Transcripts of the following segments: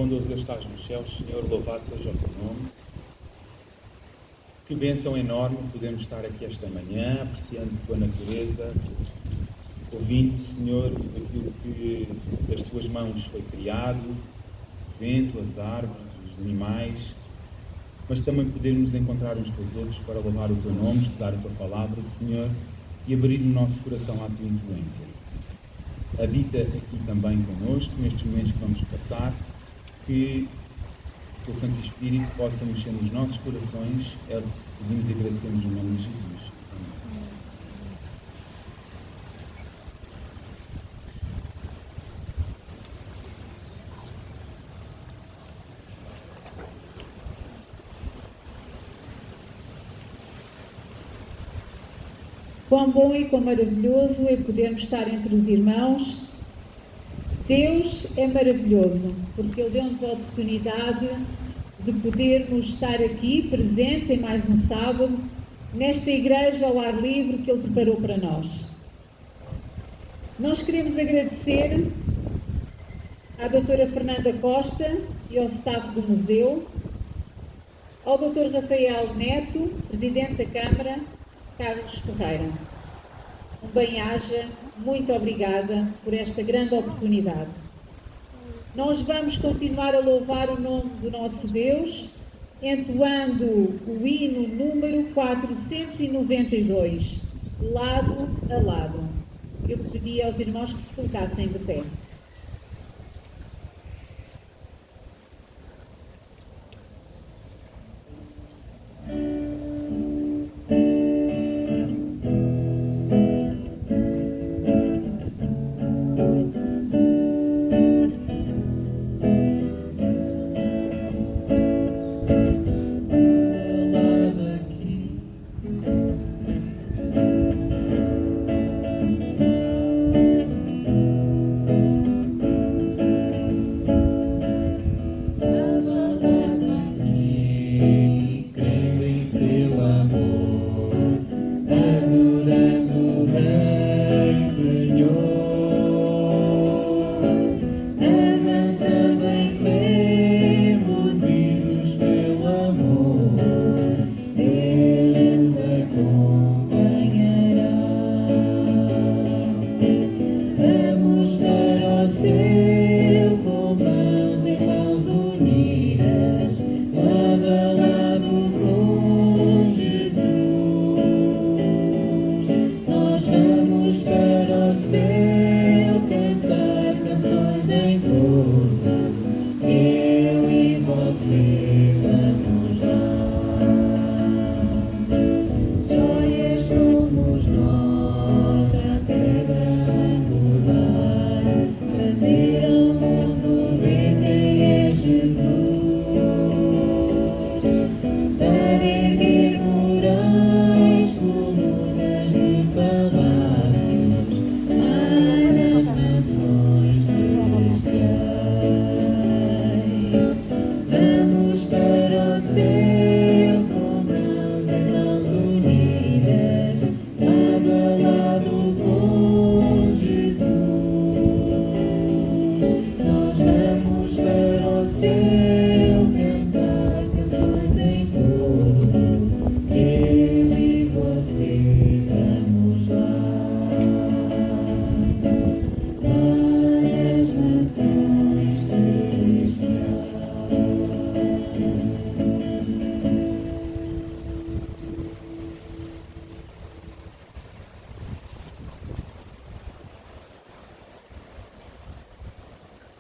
bondoso Deus, estás nos céus, Senhor, louvado seja o teu nome. Que bênção enorme podemos estar aqui esta manhã, apreciando a tua natureza, ouvindo, Senhor, aquilo que das tuas mãos foi criado, o vento, as árvores, os animais, mas também podermos encontrar uns com os outros para louvar o teu nome, estudar a tua palavra, Senhor, e abrir no nosso coração à tua influência. Habita aqui também connosco, nestes momentos que vamos passar, que o Santo Espírito possa mexer nos nossos corações. É o que pedimos e agradecemos no nome de Jesus. Amém. Quão bom e quão maravilhoso é podermos estar entre os irmãos. Deus é maravilhoso, porque Ele deu-nos a oportunidade de podermos estar aqui presentes em mais um sábado, nesta igreja ao ar livre que Ele preparou para nós. Nós queremos agradecer à doutora Fernanda Costa e ao staff do museu, ao Dr. Rafael Neto, Presidente da Câmara, Carlos Ferreira. Um bem-aja, muito obrigada por esta grande oportunidade. Nós vamos continuar a louvar o nome do nosso Deus, entoando o hino número 492, lado a lado. Eu pedi aos irmãos que se colocassem de pé.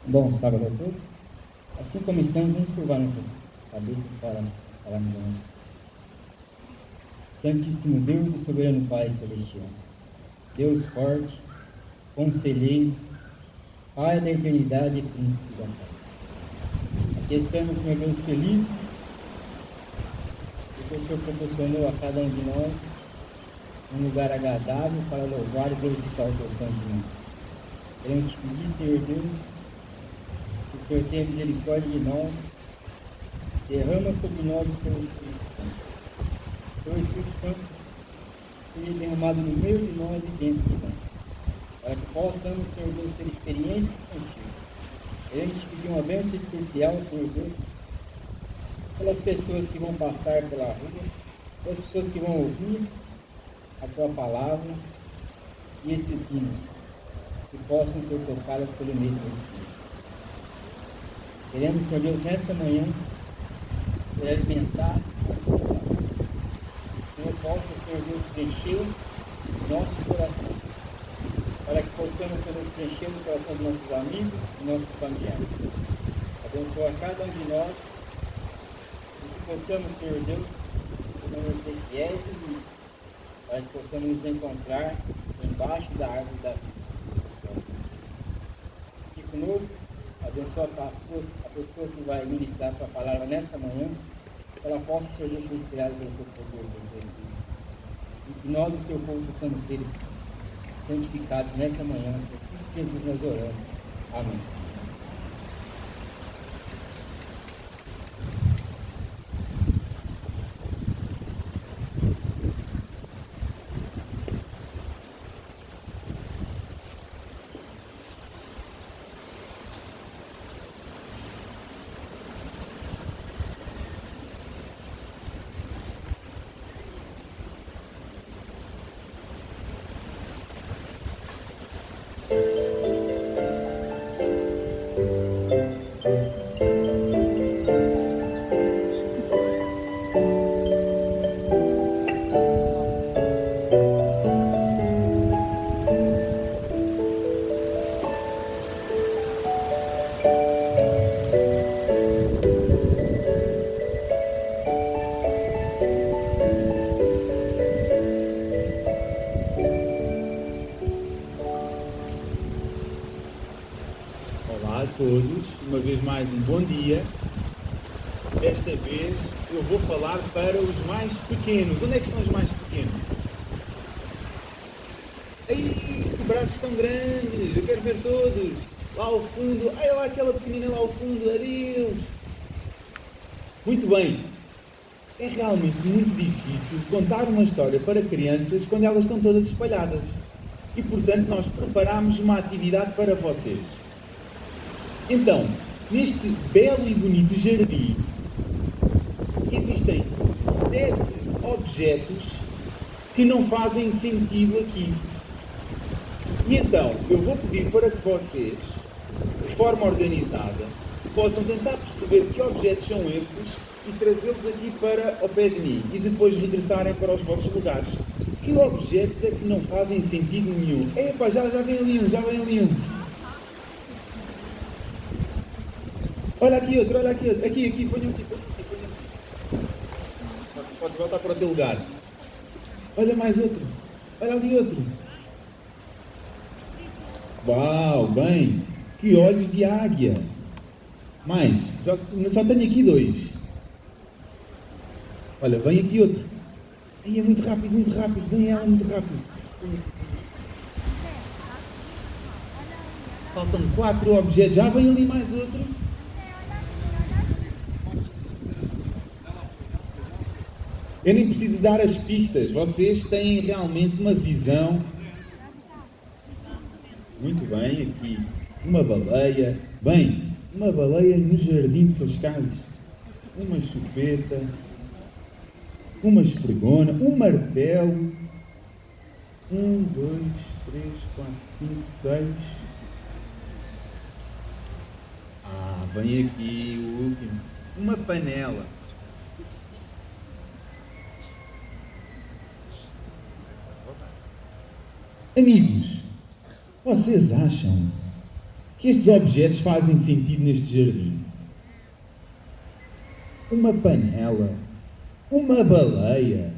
Bom sábado a todos. Assim como estamos, vamos curvar nossas cabeças para falarmos da nossa. Santíssimo Deus e soberano Pai celestial, Deus forte, conselheiro, Pai da eternidade e príncipe da paz. Aqui estamos, Senhor Deus, felizes, porque o Senhor proporcionou a cada um de nós um lugar agradável para louvar e glorificar o teu santo nome. Queremos te pedir, Senhor Deus, que o Senhor tenha misericórdia de nós, derrama sobre nós o teu Espírito Santo. O teu Espírito Santo seja derramado no meio de nós e dentro de nós, para que possamos, Senhor Deus, ter experiências contigo, Queremos pedir uma bênção especial, Senhor Deus, pelas pessoas que vão passar pela rua, pelas pessoas que vão ouvir a Tua palavra e esses hinos, que possam ser tocadas pelo mesmo Espírito. Queremos, Senhor Deus, nesta manhã, ser alimentados, que Senhor possa, Senhor Deus, preencher nosso coração, para que possamos, Senhor Deus, preencher o coração dos nossos amigos e nossos familiares. Abençoa cada um de nós, e que possamos, Senhor Deus, ser fiéis e para que possamos nos encontrar embaixo da árvore da vida. Fique conosco, abençoa a pessoa que vai ministrar a Tua palavra nesta manhã, que ela possa, Senhor Deus, ser inspirada pelo Teu poder, pelo Teu Espírito. E que nós, o Seu povo, possamos ser santificados nesta manhã. Por Jesus nós oramos. Amém. Olá a todos, uma vez mais um bom dia. Desta vez eu vou falar para os mais pequenos. Onde é que estão os mais pequenos? Ai, que braços tão grandes, eu quero ver todos. Lá ao fundo, ai lá aquela pequenina lá ao fundo, adeus. Muito bem, é realmente muito difícil contar uma história para crianças quando elas estão todas espalhadas. E portanto nós preparámos uma atividade para vocês. Então, neste belo e bonito jardim, existem 7 objetos que não fazem sentido aqui. E então, eu vou pedir para que vocês, de forma organizada, possam tentar perceber que objetos são esses e trazê-los aqui para ao pé de mim e depois regressarem para os vossos lugares. Que objetos é que não fazem sentido nenhum? Epá, já vem ali um, Olha aqui outro. Aqui, ponham aqui. Podes voltar para o teu lugar. Olha mais outro. Olha ali outro. Uau, bem. Que olhos de águia. Mais. Só tenho aqui 2. Olha, vem aqui outro. Aí é muito rápido. Vem ela muito rápido. Faltam 4 objetos. Já vem ali mais outro. Eu nem preciso dar as pistas, vocês têm realmente uma visão. Muito bem, aqui uma baleia. Bem, uma baleia no Jardim de Cascais. Uma chupeta, uma esfregona, um martelo. 1, 2, 3, 4, 5, 6. Vem aqui o último. Uma panela. Amigos, vocês acham que estes objetos fazem sentido neste jardim? Uma panela? Uma baleia?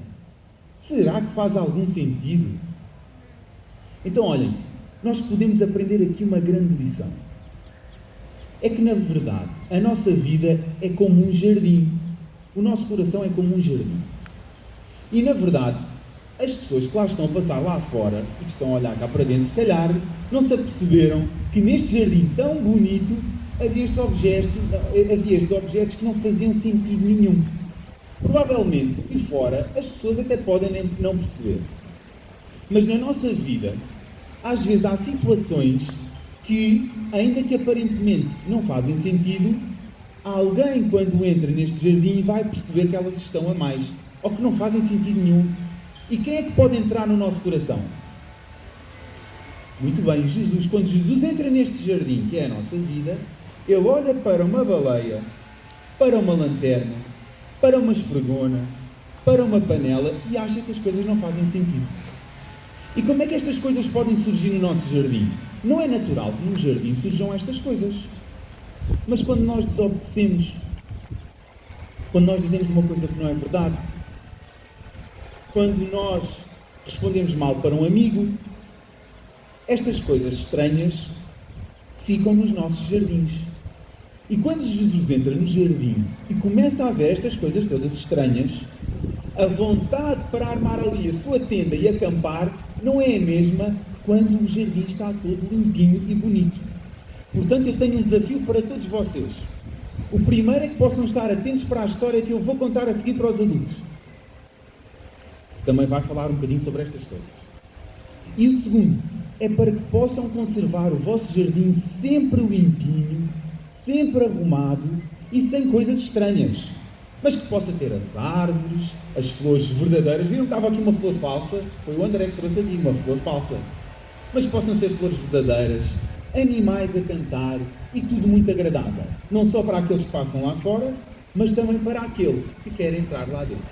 Será que faz algum sentido? Então, olhem, nós podemos aprender aqui uma grande lição. É que, na verdade, a nossa vida é como um jardim. O nosso coração é como um jardim. E, na verdade, as pessoas que lá estão a passar lá fora e que estão a olhar cá para dentro, se calhar, não se aperceberam que neste jardim tão bonito havia estes objetos que não faziam sentido nenhum. Provavelmente, de fora, as pessoas até podem não perceber. Mas na nossa vida, às vezes há situações que, ainda que aparentemente não fazem sentido, alguém, quando entra neste jardim, vai perceber que elas estão a mais, ou que não fazem sentido nenhum. E quem é que pode entrar no nosso coração? Muito bem, Jesus. Quando Jesus entra neste jardim, que é a nossa vida, Ele olha para uma baleia, para uma lanterna, para uma esfregona, para uma panela e acha que as coisas não fazem sentido. E como é que estas coisas podem surgir no nosso jardim? Não é natural que num jardim surjam estas coisas. Mas quando nós desobedecemos, quando nós dizemos uma coisa que não é verdade, quando nós respondemos mal para um amigo, estas coisas estranhas ficam nos nossos jardins. E quando Jesus entra no jardim e começa a ver estas coisas todas estranhas, a vontade para armar ali a sua tenda e acampar não é a mesma quando o jardim está todo limpinho e bonito. Portanto, eu tenho um desafio para todos vocês. O primeiro é que possam estar atentos para a história que eu vou contar a seguir para os adultos. Também vai falar um bocadinho sobre estas coisas. E o segundo é para que possam conservar o vosso jardim sempre limpinho, sempre arrumado e sem coisas estranhas. Mas que possa ter as árvores, as flores verdadeiras. Viram que estava aqui uma flor falsa? Foi o André que trouxe aqui uma flor falsa. Mas que possam ser flores verdadeiras, animais a cantar e tudo muito agradável. Não só para aqueles que passam lá fora, mas também para aquele que quer entrar lá dentro.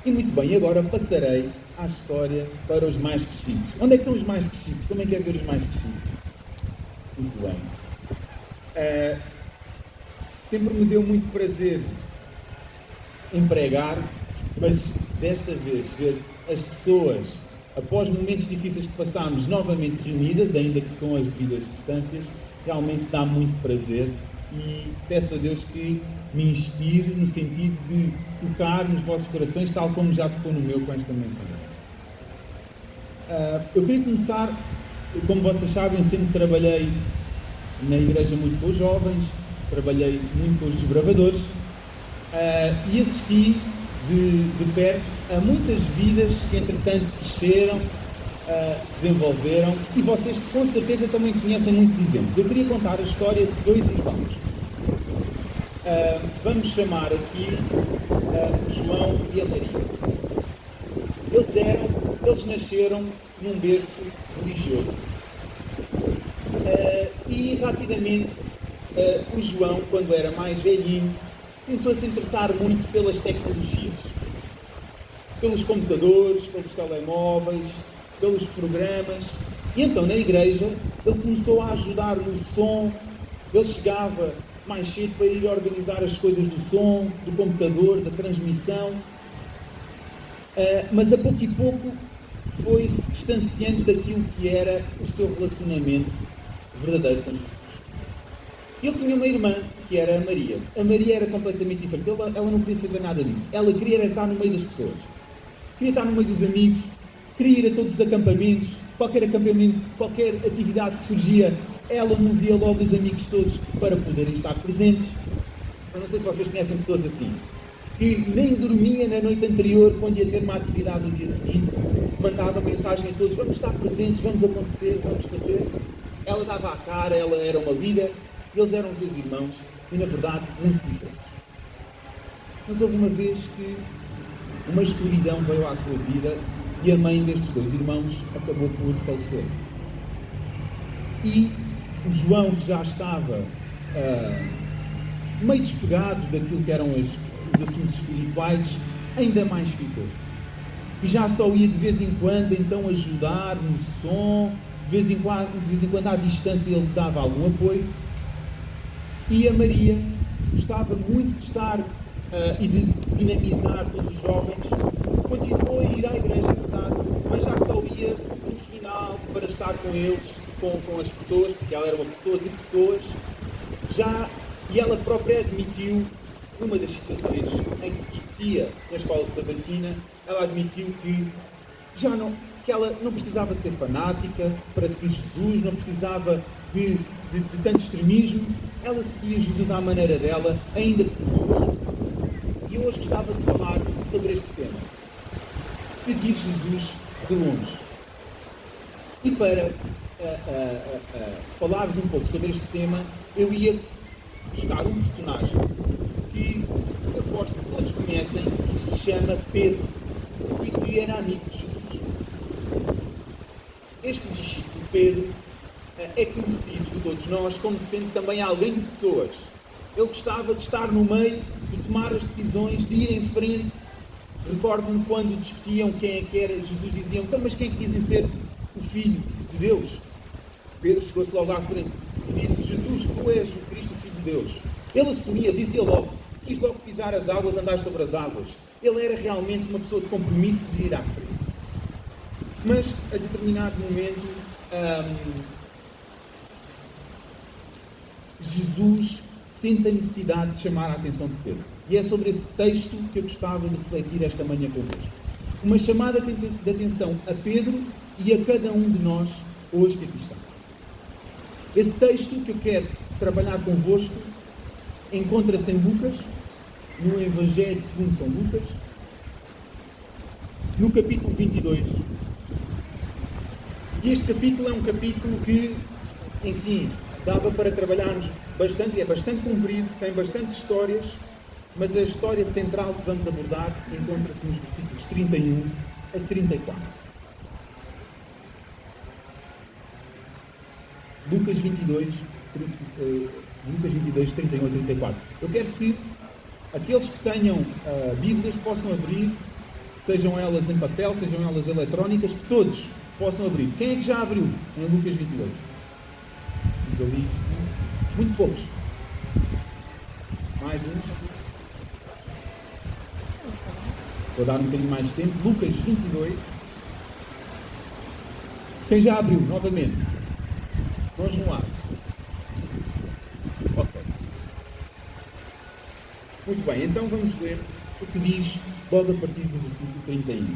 E muito bem, agora passarei à história para os mais crescidos. Onde é que estão os mais crescidos? Também quero ver os mais crescidos. Muito bem. Sempre me deu muito prazer empregar, mas desta vez ver as pessoas, após momentos difíceis que passámos, novamente reunidas, ainda que com as devidas distâncias, realmente dá muito prazer e peço a Deus que me inspire no sentido de tocar nos vossos corações, tal como já tocou no meu com esta mensagem. Eu queria começar, como vocês sabem, sempre trabalhei na igreja muito com os jovens, trabalhei muito com os desbravadores e assisti de perto a muitas vidas que entretanto cresceram, se desenvolveram e vocês com certeza também conhecem muitos exemplos. Eu queria contar a história de dois irmãos. Vamos chamar aqui o João e a Maria. Eles nasceram num berço religioso. E rapidamente o João, quando era mais velhinho, começou a se interessar muito pelas tecnologias, pelos computadores, pelos telemóveis, pelos programas. E então na igreja ele começou a ajudar no som. Ele chegava mais cedo para ir organizar as coisas do som, do computador, da transmissão. Mas a pouco e pouco foi-se distanciando daquilo que era o seu relacionamento verdadeiro com Jesus. Ele tinha uma irmã, que era a Maria. A Maria era completamente diferente. Ela não queria saber nada disso. Ela queria estar no meio das pessoas. Queria estar no meio dos amigos. Queria ir a todos os acampamentos. Qualquer acampamento, qualquer atividade que surgia, ela movia logo os amigos todos para poderem estar presentes. Eu não sei se vocês conhecem pessoas assim, que nem dormia na noite anterior, quando ia ter uma atividade no dia seguinte, mandava mensagem a todos: vamos estar presentes, vamos acontecer, vamos fazer. Ela dava a cara, ela era uma líder. Eles eram os dois irmãos e, na verdade, muito diferentes. Mas houve uma vez que uma escuridão veio à sua vida e a mãe destes dois irmãos acabou por falecer. E o João, que já estava meio despegado daquilo que eram os assuntos espirituais, ainda mais ficou. E já só ia de vez em quando então ajudar no som, de vez em quando à distância ele dava algum apoio. E a Maria gostava muito de estar e de dinamizar todos os jovens. Continuou a ir à igreja, é verdade, mas já só ia no final para estar com eles, com as pessoas, porque ela era uma pessoa de pessoas. E ela própria admitiu, numa das situações em que se discutia na escola sabatina, ela admitiu que ela não precisava de ser fanática para seguir Jesus, não precisava de tanto extremismo. Ela seguia Jesus à maneira dela, ainda que hoje. E hoje gostava de falar sobre este tema: seguir Jesus de longe. E para falar-vos um pouco sobre este tema, eu ia buscar um personagem que aposto que todos conhecem, que se chama Pedro, e que era amigo de Jesus. Este discípulo, Pedro, é conhecido por todos nós como sendo também alguém de pessoas. Ele gostava de estar no meio, de tomar as decisões, de ir em frente. Recordo-me quando discutiam quem é que era, Jesus dizia, então, mas quem é que dizem ser o Filho de Deus? Pedro chegou-se logo à frente e disse, Jesus, tu és o Cristo, o Filho de Deus. Ele assumia, dizia logo, quis logo pisar as águas, andar sobre as águas. Ele era realmente uma pessoa de compromisso de ir à frente. Mas, a determinado momento, Jesus sente a necessidade de chamar a atenção de Pedro. E é sobre esse texto que eu gostava de refletir esta manhã convosco. Uma chamada de atenção a Pedro e a cada um de nós hoje que aqui está. Esse texto que eu quero trabalhar convosco encontra-se em Lucas, no Evangelho segundo São Lucas, no capítulo 22. E este capítulo é um capítulo que, enfim, dava para trabalharmos bastante, é bastante comprido, tem bastantes histórias, mas a história central que vamos abordar encontra-se nos versículos 31 a 34. Lucas 22, 31 a 34. Eu quero que aqueles que tenham Bíblias possam abrir, sejam elas em papel, sejam elas eletrónicas, que todos possam abrir. Quem é que já abriu em Lucas 22? Temos ali muito poucos. Mais um. Vou dar um bocadinho mais de tempo. Lucas 22. Quem já abriu? Novamente. Vamos no lado. Ok. Muito bem, então vamos ler o que diz logo a partir do versículo 31.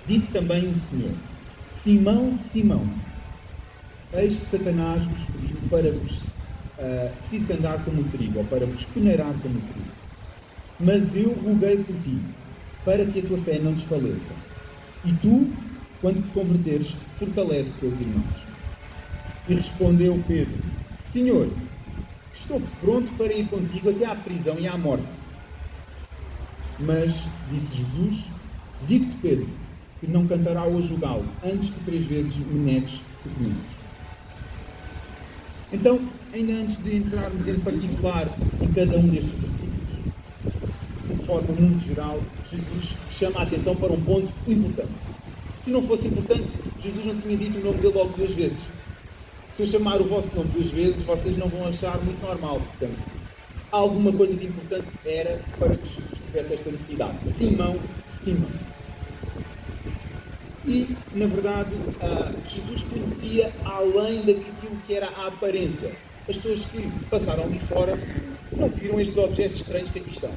Disse também o Senhor: Simão, Simão, eis que Satanás vos pediu para vos circundar como trigo, ou para vos peneirar como trigo. Mas eu roguei por ti, para que a tua fé não desfaleça. E tu, quando te converteres, fortalece teus irmãos. E respondeu Pedro: Senhor, estou pronto para ir contigo até à prisão e à morte. Mas, disse Jesus, digo-te, Pedro, que não cantará hoje o galo, antes que 3 vezes me negues comigo. Então, ainda antes de entrarmos em particular em cada um destes versículos, de forma muito geral, Jesus chama a atenção para um ponto importante. Se não fosse importante, Jesus não tinha dito o nome dele logo 2 vezes. Se eu chamar o vosso nome 2 vezes, vocês não vão achar muito normal. Portanto, alguma coisa de importante era para que Jesus tivesse esta necessidade. Simão, Simão. E, na verdade, Jesus conhecia além daquilo que era a aparência. As pessoas que passaram ali fora não viram estes objetos estranhos que aqui estão.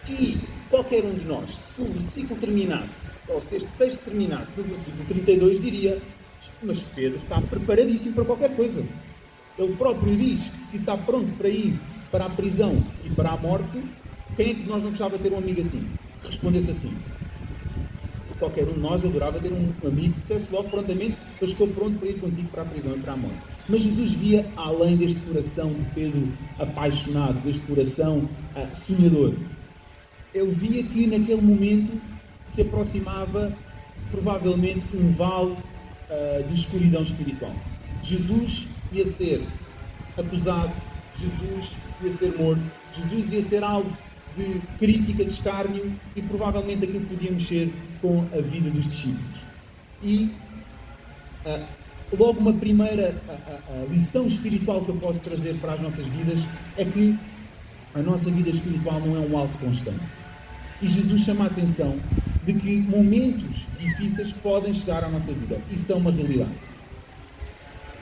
E qualquer um de nós, se o versículo terminasse, ou se este texto terminasse no versículo 32, diria: mas Pedro está preparadíssimo para qualquer coisa. Ele próprio diz que está pronto para ir para a prisão e para a morte. Quem é que nós não gostava de ter um amigo assim? Que respondesse assim. Qualquer um de nós adorava ter um amigo que dissesse logo prontamente: eu estou pronto para ir contigo para a prisão e para a morte. Mas Jesus via além deste coração de Pedro apaixonado, deste coração sonhador. Ele via que naquele momento se aproximava provavelmente um vale de escuridão espiritual. Jesus ia ser acusado, Jesus ia ser morto, Jesus ia ser alvo de crítica, de escárnio, e provavelmente aquilo podia mexer com a vida dos discípulos. E logo uma primeira lição espiritual que eu posso trazer para as nossas vidas é que a nossa vida espiritual não é um algo constante. E Jesus chama a atenção de que momentos difíceis podem chegar à nossa vida. Isso é uma realidade.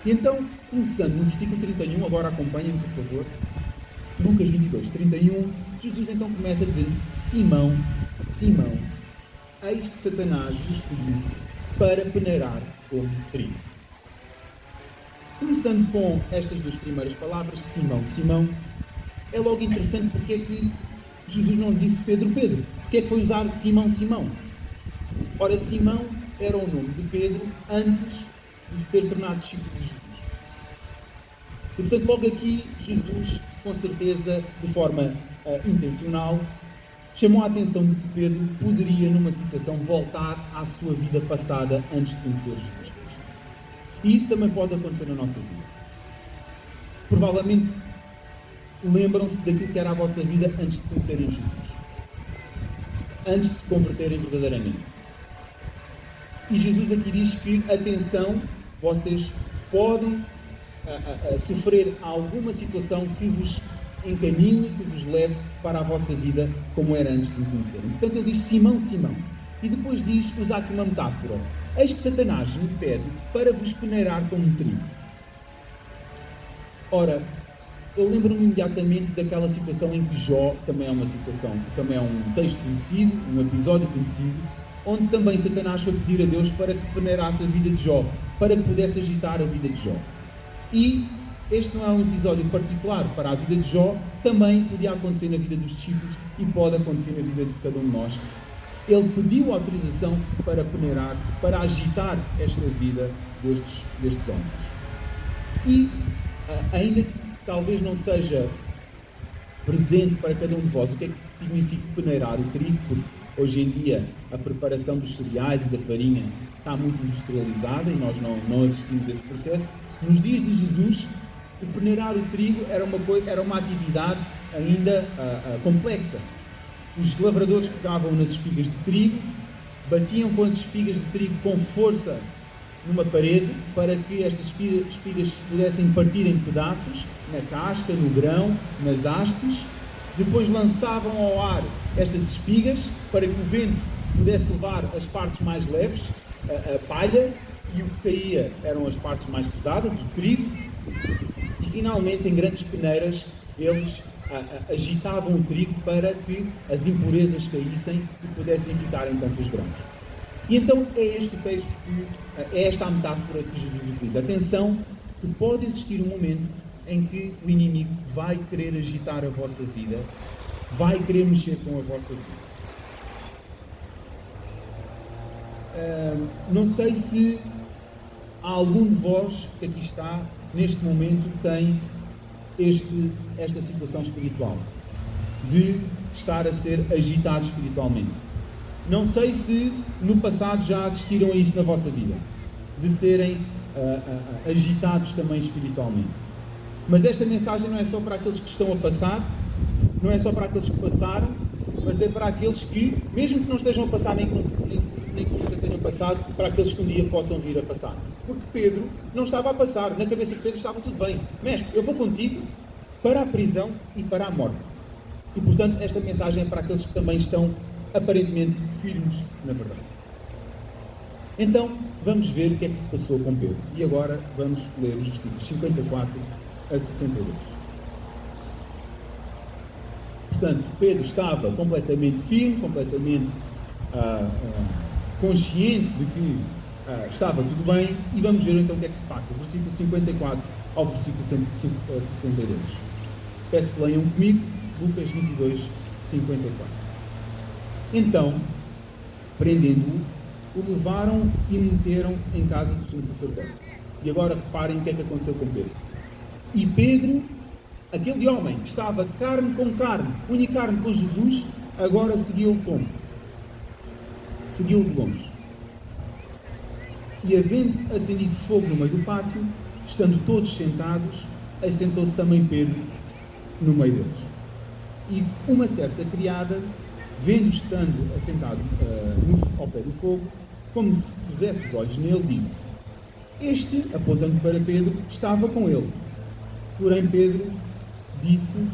E então, começando no versículo 31, agora acompanhem-me, por favor. Lucas 22, 31, Jesus então começa a dizer: Simão, Simão, eis que Satanás vos pediu para peneirar como trigo. Começando com estas 2 primeiras palavras, Simão, Simão, é logo interessante porque é que Jesus não disse Pedro, Pedro. Porque é que foi usar Simão, Simão? Ora, Simão era o nome de Pedro antes de se ter tornado discípulo de Jesus. E, portanto, logo aqui, Jesus, com certeza, de forma intencional, chamou a atenção de que Pedro poderia, numa situação, voltar à sua vida passada antes de conhecer Jesus Cristo. E isso também pode acontecer na nossa vida. Provavelmente, lembram-se daquilo que era a vossa vida antes de conhecerem Jesus. Antes de se converterem verdadeiramente. E Jesus aqui diz que, atenção, vocês podem sofrer alguma situação que vos encaminhe, que vos leve para a vossa vida como era antes de me conhecerem. Portanto, ele diz: Simão, Simão. E depois diz, usa aqui uma metáfora: eis que Satanás me pede para vos peneirar como um trigo. Ora, eu lembro-me imediatamente daquela situação em que Jó, também é uma situação, também é um texto conhecido, um episódio conhecido, onde também Satanás foi pedir a Deus para que peneirasse a vida de Jó, para que pudesse agitar a vida de Jó. E este não é um episódio particular para a vida de Jó, também podia acontecer na vida dos discípulos e pode acontecer na vida de cada um de nós. Ele pediu autorização para peneirar, para agitar esta vida destes homens. E, ainda que talvez não seja presente para cada um de vós o que é que significa peneirar o trigo, porque hoje em dia a preparação dos cereais e da farinha está muito industrializada e nós não assistimos a esse processo. Nos dias de Jesus, o peneirar o trigo era uma atividade ainda complexa. Os lavradores pegavam nas espigas de trigo, batiam com as espigas de trigo com força numa parede para que estas espigas se pudessem partir em pedaços, na casca, no grão, nas hastes. Depois lançavam ao ar estas espigas para que o vento pudesse levar as partes mais leves, a palha, e o que caía eram as partes mais pesadas, o trigo. E finalmente, em grandes peneiras, eles agitavam o trigo para que as impurezas caíssem e pudessem ficar em tantos grãos. E então é este o texto, é esta a metáfora que Jesus utiliza. Atenção, que pode existir um momento em que o inimigo vai querer agitar a vossa vida, vai querer mexer com a vossa vida. Não sei se há algum de vós que aqui está, neste momento, tem esta situação espiritual, de estar a ser agitado espiritualmente. Não sei se no passado já assistiram a isto na vossa vida, de serem agitados também espiritualmente. Mas esta mensagem não é só para aqueles que estão a passar, não é só para aqueles que passaram, mas é para aqueles que, mesmo que não estejam a passar, nem que nunca tenham passado, para aqueles que um dia possam vir a passar. Porque Pedro não estava a passar, na cabeça de Pedro estava tudo bem. Mestre, eu vou contigo para a prisão e para a morte. E portanto esta mensagem é para aqueles que também estão aparentemente firmes na verdade. Então vamos ver o que é que se passou com Pedro. E agora vamos ler os versículos 54 a 62. Portanto, Pedro estava completamente firme, completamente consciente de que estava tudo bem, e vamos ver então o que é que se passa. Versículo 54 ao versículo 62. Peço que leiam comigo, Lucas 22, 54. Então, prendendo-o, o levaram e meteram em casa do sumo sacerdote. E agora reparem o que é que aconteceu com Pedro. E Pedro, aquele homem que estava carne com carne, unha e carne com Jesus, agora seguiu-o como? Seguiu-o de longe. E havendo-se acendido fogo no meio do pátio, estando todos sentados, assentou-se também Pedro no meio deles. E uma certa criada, vendo estando assentado ao pé do fogo, como se pusesse os olhos nele, disse: este, apontando para Pedro, estava com ele. Porém Pedro disse: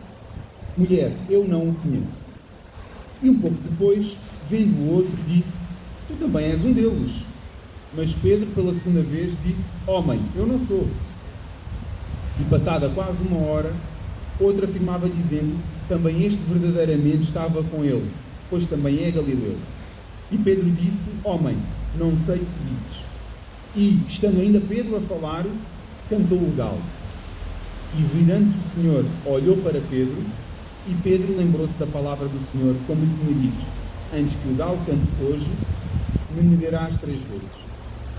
mulher, eu não o conheço. E um pouco depois, vendo o outro, disse: tu também és um deles. Mas Pedro, pela segunda vez, disse: homem, eu não sou. E passada quase uma hora, outro afirmava dizendo: também este verdadeiramente estava com ele, pois também é galileu. E Pedro disse: homem, não sei o que dizes. E, estando ainda Pedro a falar, cantou o galo. E virando-se o Senhor, olhou para Pedro, e Pedro lembrou-se da palavra do Senhor, como lhe tinha dito: antes que o galo cante hoje, me negarás 3 vezes.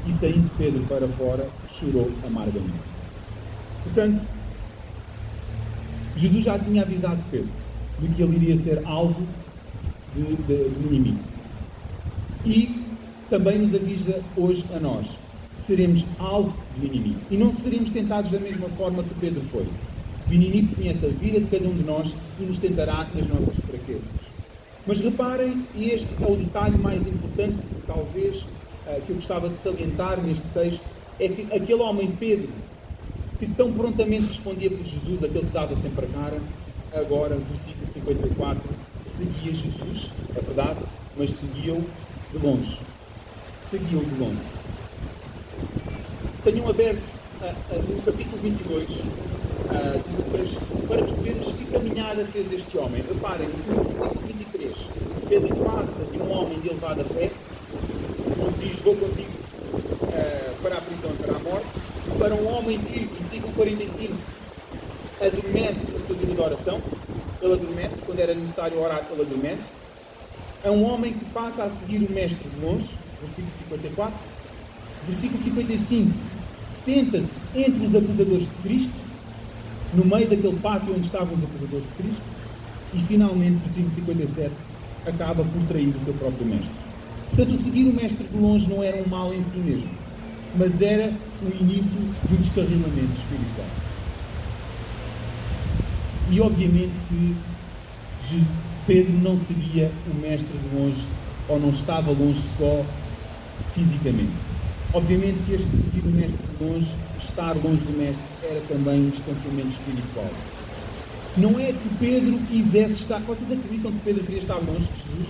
E saindo Pedro para fora, chorou amargamente. Portanto, Jesus já tinha avisado Pedro de que ele iria ser alvo do inimigo. E também nos avisa hoje a nós que seremos alvo do inimigo. E não seremos tentados da mesma forma que Pedro foi. O inimigo conhece a vida de cada um de nós e nos tentará nas nossas fraquezas. Mas reparem, e este é o detalhe mais importante, talvez, que eu gostava de salientar neste texto, é que aquele homem Pedro, que tão prontamente respondia por Jesus, aquele que dava sempre a cara, agora, versículo 54, seguia Jesus, é verdade, mas seguiu de longe. Seguiu de longe. Tenham aberto no capítulo 22 de Lucas para percebermos que caminhada fez este homem. Reparem, no versículo 23, Pedro passa de um homem de elevada fé, onde diz, vou contigo para a prisão e para a morte, para um homem que, versículo 45, adormece na sua vida de oração. Ele adormece, quando era necessário orar, ele adormece. É um homem que passa a seguir o mestre de longe, versículo 54. Versículo 55, senta-se entre os acusadores de Cristo, no meio daquele pátio onde estavam os acusadores de Cristo, e finalmente, versículo 57, acaba por trair o seu próprio mestre. Portanto, o seguir o mestre de longe não era um mal em si mesmo, mas era o início do descarrilamento espiritual. E obviamente que Pedro não seguia o mestre de longe, ou não estava longe só fisicamente. Obviamente que este seguir o mestre de longe, estar longe do mestre, era também um distanciamento espiritual. Não é que Pedro quisesse estar... Vocês acreditam que Pedro queria estar longe de Jesus?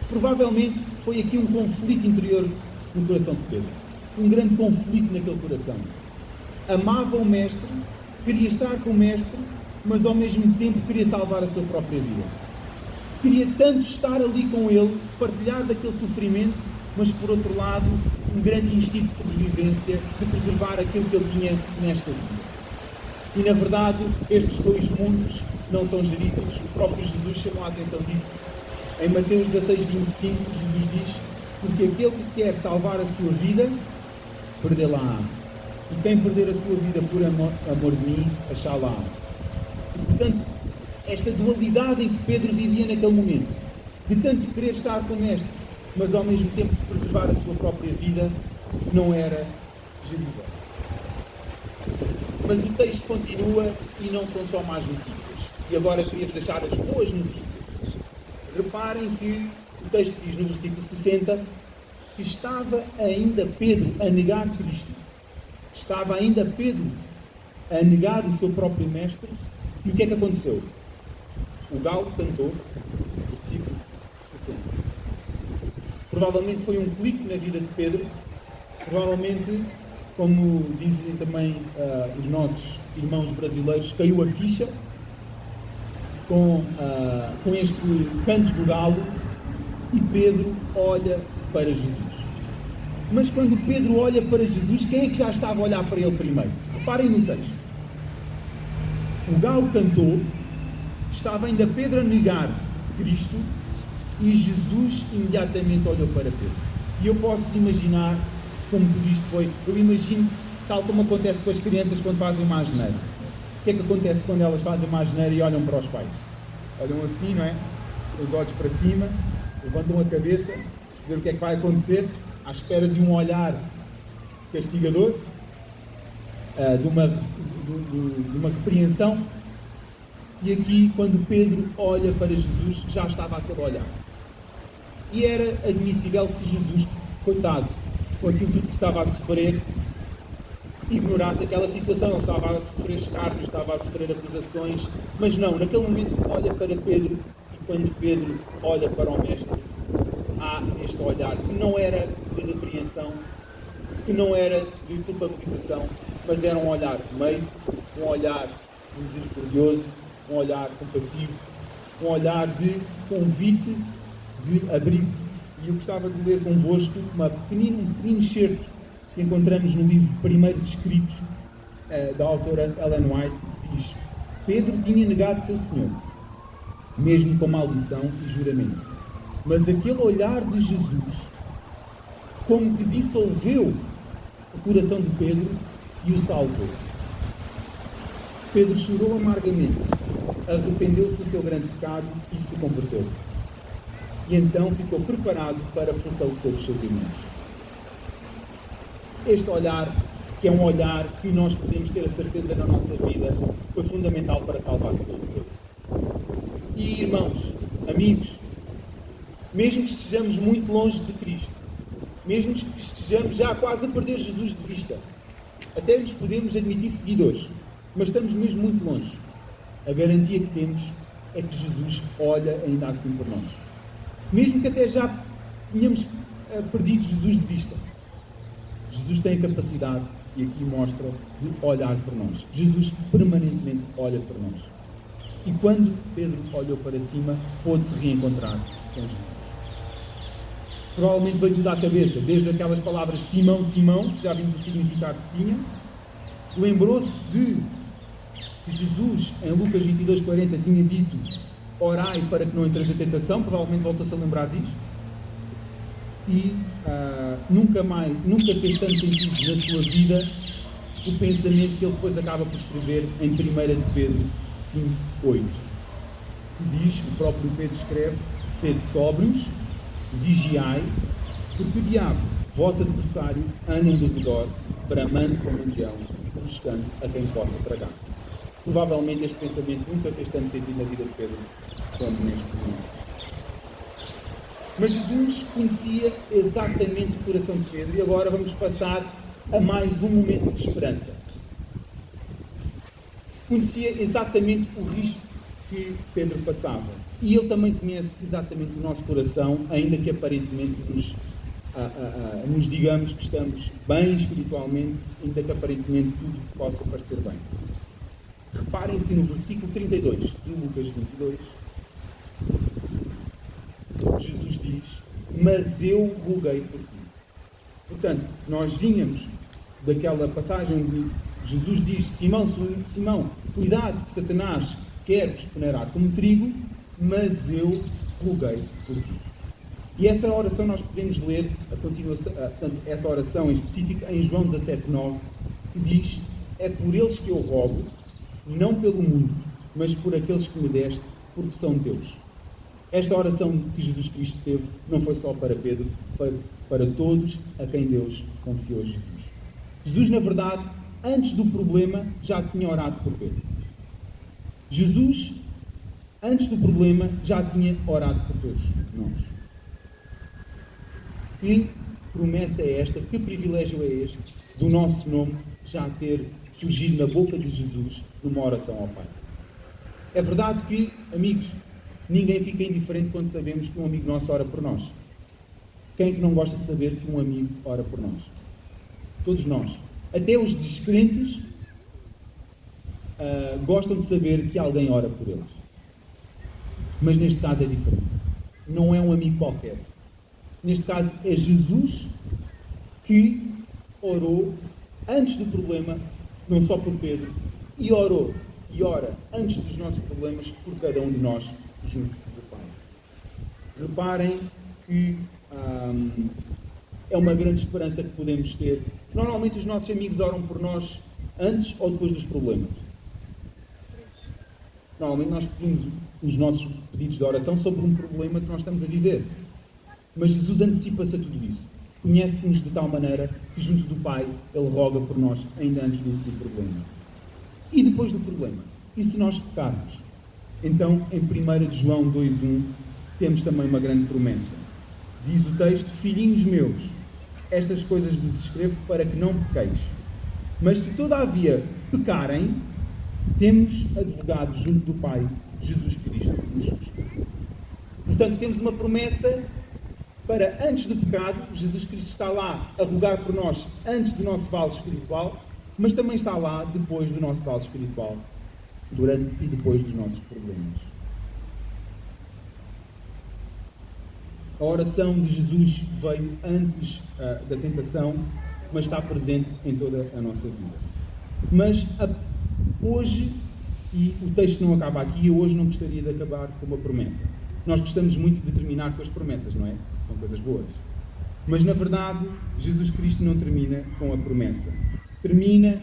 Provavelmente foi aqui um conflito interior no coração de Pedro. Um grande conflito naquele coração. Amava o mestre, queria estar com o mestre, mas ao mesmo tempo queria salvar a sua própria vida. Queria tanto estar ali com ele, partilhar daquele sofrimento, mas por outro lado, um grande instinto de sobrevivência, de preservar aquilo que ele tinha nesta vida. E na verdade, estes dois mundos não são geridos. O próprio Jesus chamou a atenção disso. Em Mateus 16, 25, Jesus diz, porque aquele que quer salvar a sua vida, perdê-la-á. E quem perder a sua vida por amor de mim, achá-la-á. Portanto, esta dualidade em que Pedro vivia naquele momento, de tanto querer estar com o mestre, mas ao mesmo tempo preservar a sua própria vida, não era gerível. Mas o texto continua e não são só más notícias. E agora queria-vos deixar as boas notícias. Reparem que o texto diz no versículo 60 que estava ainda Pedro a negar Cristo. Estava ainda Pedro a negar o seu próprio mestre. E o que é que aconteceu? O galo cantou, versículo 60. Provavelmente foi um clique na vida de Pedro. Provavelmente, como dizem também os nossos irmãos brasileiros, caiu a ficha com este canto do galo e Pedro olha para Jesus. Mas quando Pedro olha para Jesus, quem é que já estava a olhar para ele primeiro? Reparem no texto. O galo cantou, estava ainda Pedro a negar Cristo e Jesus imediatamente olhou para Pedro. E eu posso imaginar como tudo isto foi. Eu imagino, tal como acontece com as crianças quando fazem uma asneira. O que é que acontece quando elas fazem uma asneira e olham para os pais? Olham assim, não é? Os olhos para cima, levantam a cabeça, perceber o que é que vai acontecer, à espera de um olhar castigador, de uma repreensão. E aqui, quando Pedro olha para Jesus, já estava aquele olhar. E era admissível que Jesus, coitado, com aquilo tudo que estava a sofrer, ignorasse aquela situação. Ele estava a sofrer escárnios, estava a sofrer acusações, mas não, naquele momento olha para Pedro, e quando Pedro olha para o Mestre, há este olhar que não era de repreensão, que não era de culpabilização, mas era um olhar meigo, um olhar misericordioso, um olhar compassivo, um olhar de convite, de abrigo. E eu gostava de ler convosco um pequenino excerto que encontramos no livro Primeiros Escritos, da autora Ellen White, que diz: Pedro tinha negado seu Senhor, mesmo com maldição e juramento. Mas aquele olhar de Jesus, como que dissolveu o coração de Pedro e o salvou. Pedro chorou amargamente, arrependeu-se do seu grande pecado e se converteu. E então ficou preparado para fortalecer os seus irmãos. Este olhar, que é um olhar que nós podemos ter a certeza na nossa vida, foi fundamental para salvar Pedro. E irmãos, amigos, mesmo que estejamos muito longe de Cristo, mesmo que estejamos já quase a perder Jesus de vista, até nos podemos admitir seguidores, mas estamos mesmo muito longe. A garantia que temos é que Jesus olha ainda assim por nós. Mesmo que até já tenhamos perdido Jesus de vista, Jesus tem a capacidade, e aqui mostra, de olhar por nós. Jesus permanentemente olha por nós. E quando Pedro olhou para cima, pôde-se reencontrar com Jesus. Provavelmente veio tudo à cabeça, desde aquelas palavras Simão, Simão, que já vimos o significado que tinha. Lembrou-se de que Jesus, em Lucas 22:40, tinha dito: orai para que não entreis em tentação. Provavelmente voltou-se a lembrar disto. E nunca fez tanto sentido na sua vida o pensamento que ele depois acaba por escrever em 1 de Pedro 5:8. Que diz, o próprio Pedro escreve: sede sóbrios, vigiai, porque o diabo, vosso adversário, anda em derredor, bramando como um leão, buscando a quem possa tragar. Provavelmente este pensamento nunca fez tanto sentido na vida de Pedro como neste momento. Mas Jesus conhecia exatamente o coração de Pedro, e agora vamos passar a mais um momento de esperança. Conhecia exatamente o risco que Pedro passava, e ele também conhece exatamente o nosso coração, ainda que aparentemente nos digamos que estamos bem espiritualmente, ainda que aparentemente tudo possa parecer bem. Reparem que no versículo 32 de Lucas 22, Jesus diz: mas eu roguei por ti. Portanto, nós vínhamos daquela passagem onde Jesus diz: Simão, Simão, cuidado que Satanás quer vos peneirar como trigo, mas eu roguei por ti. E essa oração nós podemos ler a continuação, essa oração em específico em João 17:9, que diz: é por eles que eu rogo, não pelo mundo, mas por aqueles que me deste, porque são teus. Esta oração que Jesus Cristo teve não foi só para Pedro, foi para todos a quem Deus confiou Jesus. Jesus, na verdade, antes do problema, já tinha orado por Pedro. Jesus, antes do problema, já tinha orado por todos nós. Que promessa é esta? Que privilégio é este do nosso nome já ter surgido na boca de Jesus numa oração ao Pai? É verdade que, amigos, ninguém fica indiferente quando sabemos que um amigo nosso ora por nós. Quem é que não gosta de saber que um amigo ora por nós? Todos nós. Até os descrentes gostam de saber que alguém ora por eles. Mas neste caso é diferente. Não é um amigo qualquer. Neste caso é Jesus que orou antes do problema, não só por Pedro, e orou e ora antes dos nossos problemas por cada um de nós junto do Pai. Reparem que é uma grande esperança que podemos ter. Normalmente os nossos amigos oram por nós antes ou depois dos problemas. Normalmente nós pedimos os nossos pedidos de oração sobre um problema que nós estamos a viver. Mas Jesus antecipa-se a tudo isso. Conhece-nos de tal maneira que junto do Pai Ele roga por nós ainda antes do problema. E depois do problema? E se nós pecarmos? Então, em 1 de João 2:1, temos também uma grande promessa. Diz o texto: filhinhos meus, estas coisas vos escrevo para que não pequeis. Mas se todavia pecarem, temos advogado junto do Pai, Jesus Cristo, o justo. Portanto, temos uma promessa para antes do pecado. Jesus Cristo está lá a rogar por nós antes do nosso vale espiritual, mas também está lá depois do nosso vale espiritual, durante e depois dos nossos problemas. A oração de Jesus veio antes da tentação, mas está presente em toda a nossa vida. Mas hoje, e o texto não acaba aqui, eu hoje não gostaria de acabar com uma promessa. Nós gostamos muito de terminar com as promessas, não é? São coisas boas. Mas, na verdade, Jesus Cristo não termina com a promessa. Termina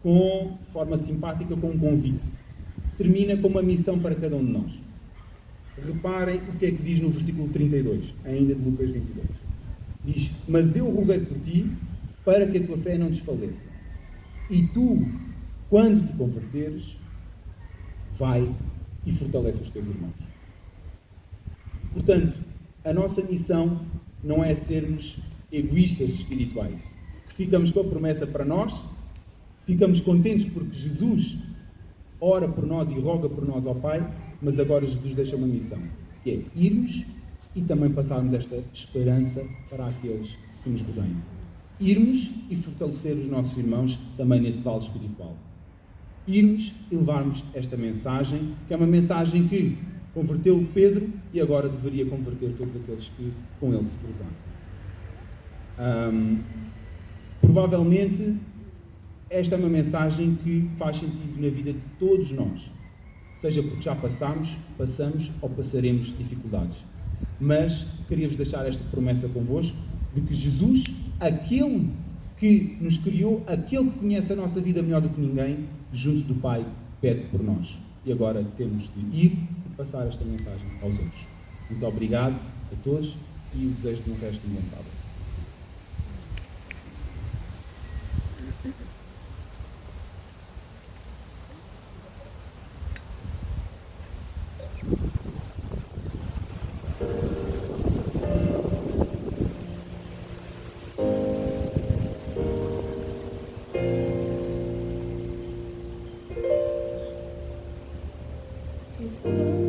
de forma simpática, com um convite. Termina com uma missão para cada um de nós. Reparem o que é que diz no versículo 32, ainda de Lucas 22. Diz: mas eu roguei por ti, para que a tua fé não desfaleça. E tu, quando te converteres, vai e fortalece os teus irmãos. Portanto, a nossa missão não é sermos egoístas espirituais, que ficamos com a promessa para nós, ficamos contentes porque Jesus ora por nós e roga por nós ao Pai, mas agora Jesus deixa uma missão, que é irmos e também passarmos esta esperança para aqueles que nos rodeiam. Irmos e fortalecer os nossos irmãos também nesse vale espiritual. Irmos e levarmos esta mensagem, que é uma mensagem que converteu Pedro e agora deveria converter todos aqueles que com ele se cruzassem. Provavelmente esta é uma mensagem que faz sentido na vida de todos nós, seja porque já passamos ou passaremos dificuldades. Mas queria-vos deixar esta promessa convosco, de que Jesus, aquele que nos criou, aquele que conhece a nossa vida melhor do que ninguém, junto do Pai, pede por nós. E agora temos de ir e passar esta mensagem aos outros. Muito obrigado a todos e o desejo de um resto de um bom sábado. So